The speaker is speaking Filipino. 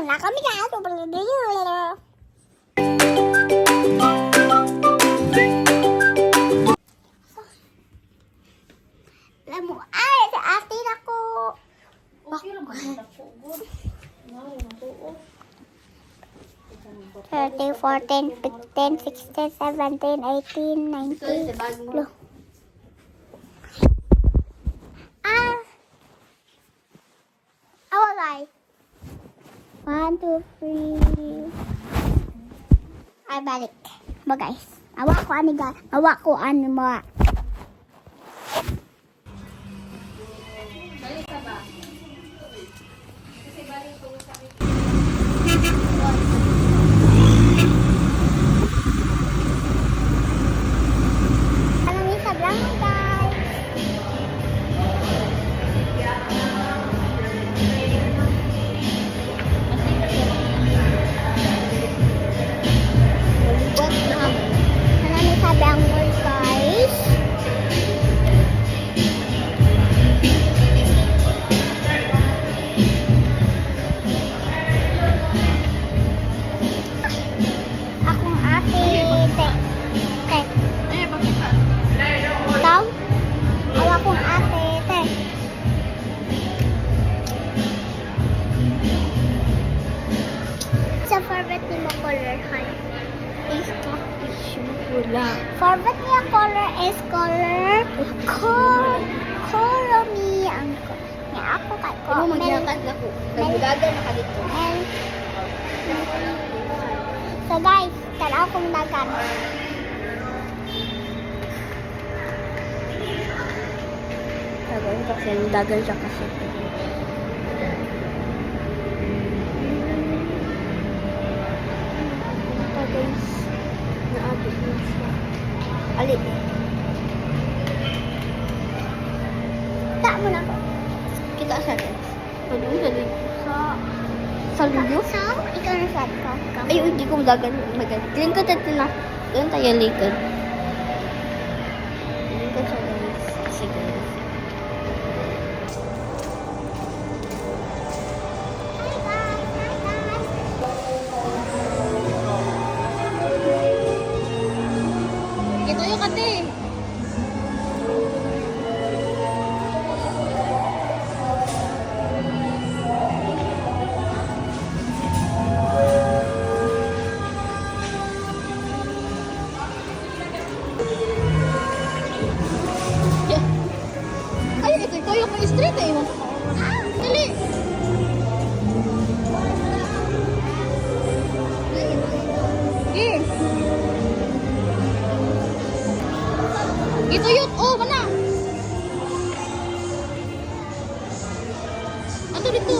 na kami ka. Alam mo, ay, sa atin ako. Okay lang ba na po? Good. Mari na po. 13, 14, 15, 16, 17, 18, 19. Lo. Awalay. 1, 2, 3. Ay, balik. Ba guys? Awa ko ani ga. Awa ko ani mo. Balik ka ba? Kasi balik ko sa Alam niyo sa vlog mo guys. Alam niyo sa vlog mo guys. Akong ate. Te. bakit ka? Ikaw? Awa kong ate. Te. Sa favorite ni mo color, hi? Is Wala. favorite niya color is color me ang niya ako kay ko. Ano maglakad na ko? Nagbudagan na ka dito. And so guys, tanaw kong dagan. Dagan kasi, dagan siya kasi. Ito guys, naabot na siya. Alin? Ta mo na ko. Kita siya guys. Ano sa dito? Sa luyo? So, ikaw na sad ko. Ay, hindi ko dagan. Galing ko dito na. Doon tayo likod. Galing ko siya guys. Kasi guys. Ito yung kate. Ay, ito yung street eh. Dali. Ito yun. Oh, mana? Ato dito.